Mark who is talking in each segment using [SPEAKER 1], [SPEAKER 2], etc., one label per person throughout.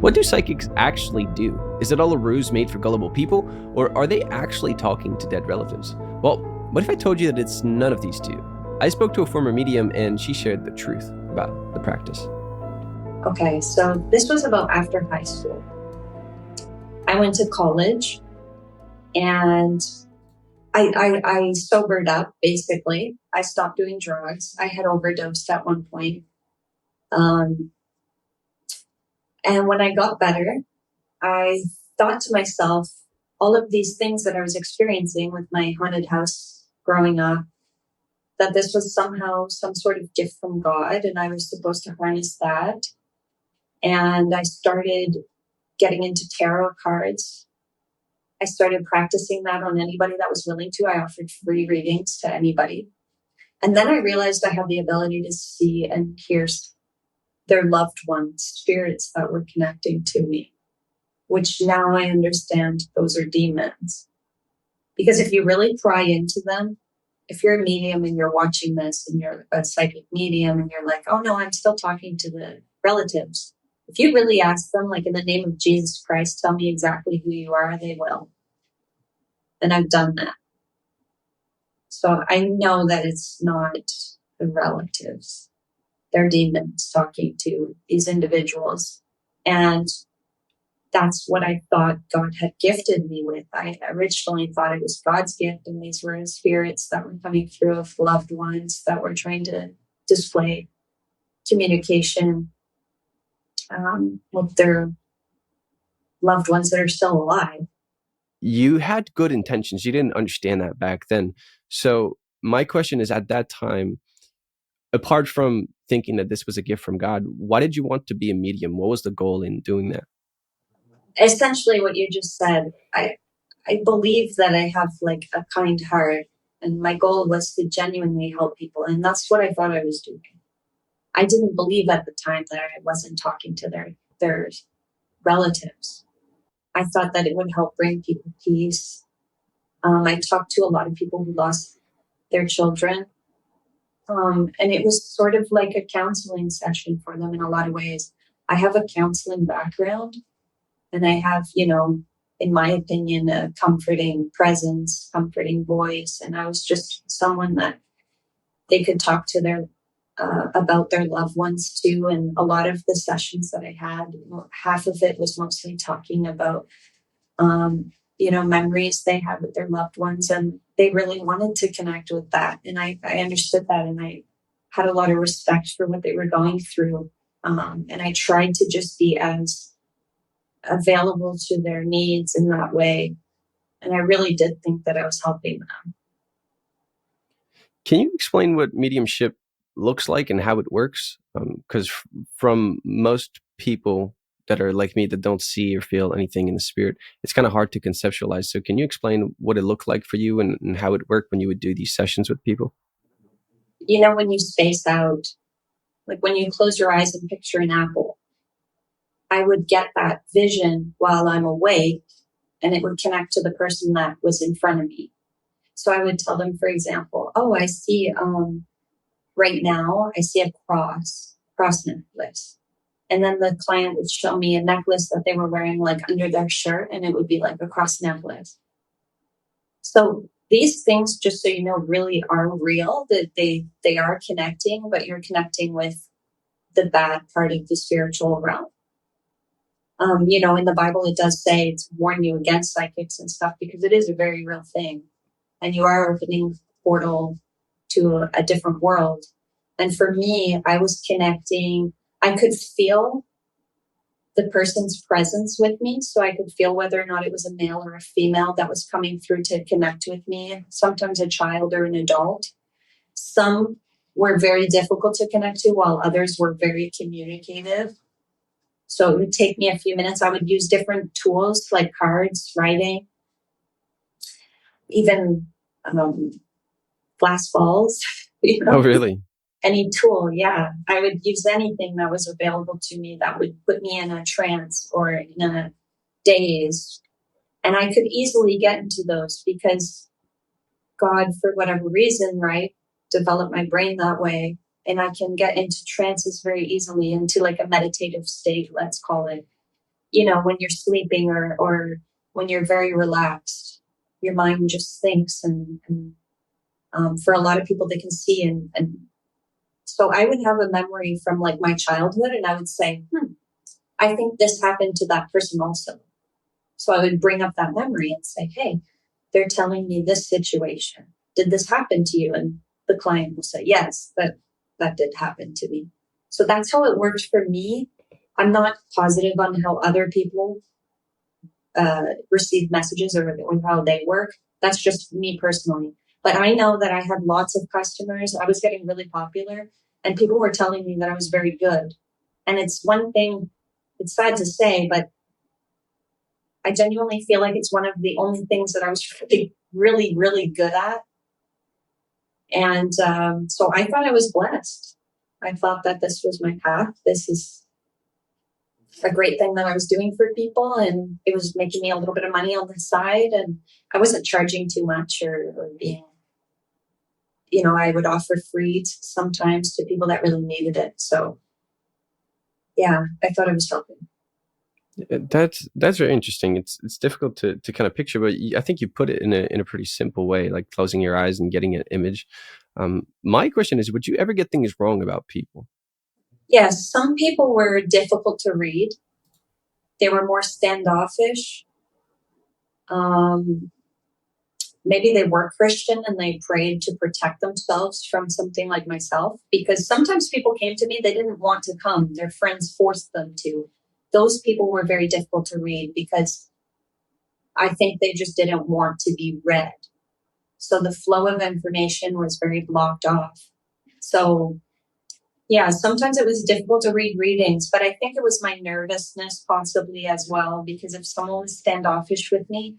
[SPEAKER 1] What do psychics actually do? Is it all a ruse made for gullible people, or are they actually talking to dead relatives? Well, what if I told you that it's none of these two? I spoke to a former medium and she shared the truth about the practice.
[SPEAKER 2] Okay, so this was about after high school. I went to college and I sobered up, basically. I stopped doing drugs. I had overdosed at one point. And when I got better, I thought to myself, all of these things that I was experiencing with my haunted house growing up, that this was somehow some sort of gift from God, and I was supposed to harness that. And I started getting into tarot cards. I started practicing that on anybody that was willing to. I offered free readings to anybody. And then I realized I had the ability to see and hear their loved ones, spirits that were connecting to me, which now I understand those are demons. Because if you really pry into them, if you're a medium and you're watching this and you're a psychic medium and you're like, oh no, I'm still talking to the relatives. If you really ask them, like in the name of Jesus Christ, tell me exactly who you are, they will. And I've done that. So I know that it's not the relatives. They're demons talking to these individuals. And that's what I thought God had gifted me with. I originally thought it was God's gift, and these were spirits that were coming through of loved ones that were trying to display communication with their loved ones that are still alive.
[SPEAKER 1] You had good intentions. You didn't understand that back then. So my question is, at that time, apart from thinking that this was a gift from God, why did you want to be a medium? What was the goal in doing that?
[SPEAKER 2] Essentially what you just said, I believe that I have like a kind heart, and my goal was to genuinely help people. And that's what I thought I was doing. I didn't believe at the time that I wasn't talking to their relatives. I thought that it would help bring people peace. I talked to a lot of people who lost their children. And it was sort of like a counseling session for them in a lot of ways. I have a counseling background, and I have, in my opinion, a comforting presence, comforting voice. And I was just someone that they could talk to their about their loved ones too. And a lot of the sessions that I had, half of it was mostly talking about, memories they had with their loved ones. And they really wanted to connect with that. And I understood that. And I had a lot of respect for what they were going through. And I tried to just be as available to their needs in that way. And I really did think that I was helping them.
[SPEAKER 1] Can you explain what mediumship looks like and how it works? Because from most people that are like me that don't see or feel anything in the spirit, it's kind of hard to conceptualize. So can you explain what it looked like for you and how it worked when you would do these sessions with people?
[SPEAKER 2] When you space out, like when you close your eyes and picture an apple, I would get that vision while I'm awake, and it would connect to the person that was in front of me. So I would tell them, for example, oh, I see, right now, I see a cross necklace. And then the client would show me a necklace that they were wearing like under their shirt, and it would be like a cross necklace. So these things, just so you know, really are real, that they are connecting, but you're connecting with the bad part of the spiritual realm. In the Bible, it does say to warn you against psychics and stuff, because it is a very real thing. And you are opening a portal to a different world. And for me, I was connecting. I could feel the person's presence with me. So I could feel whether or not it was a male or a female that was coming through to connect with me, sometimes a child or an adult. Some were very difficult to connect to, while others were very communicative. So it would take me a few minutes. I would use different tools like cards, writing, even glass balls.
[SPEAKER 1] Oh, really?
[SPEAKER 2] Any tool, yeah. I would use anything that was available to me that would put me in a trance or in a daze. And I could easily get into those because God, for whatever reason, right, developed my brain that way. And I can get into trances very easily, into like a meditative state, let's call it. when you're sleeping or when you're very relaxed, your mind just thinks, and for a lot of people, they can see, and so I would have a memory from like my childhood, and I would say, I think this happened to that person also. So I would bring up that memory and say, hey, they're telling me this situation. Did this happen to you? And the client will say, yes, that did happen to me. So that's how it worked for me. I'm not positive on how other people receive messages or how they work. That's just me personally. But I know that I had lots of customers. I was getting really popular, and people were telling me that I was very good. And it's one thing, it's sad to say, but I genuinely feel like it's one of the only things that I was really, really, really good at. And so I thought I was blessed. I thought that this was my path. This is a great thing that I was doing for people, and it was making me a little bit of money on the side. And I wasn't charging too much or being, I would offer free sometimes to people that really needed it. So yeah, I thought I was helping.
[SPEAKER 1] That's very interesting. It's difficult to kind of picture, but I think you put it in a pretty simple way, like closing your eyes and getting an image. My question is, would you ever get things wrong about people?
[SPEAKER 2] Yes, some people were difficult to read. They were more standoffish. Maybe they were Christian and they prayed to protect themselves from something like myself, because sometimes people came to me, they didn't want to come. Their friends forced them to. Those people were very difficult to read because I think they just didn't want to be read. So the flow of information was very blocked off. So yeah, sometimes it was difficult to read readings, but I think it was my nervousness possibly as well, because if someone was standoffish with me,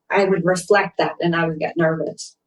[SPEAKER 2] I would reflect that and I would get nervous.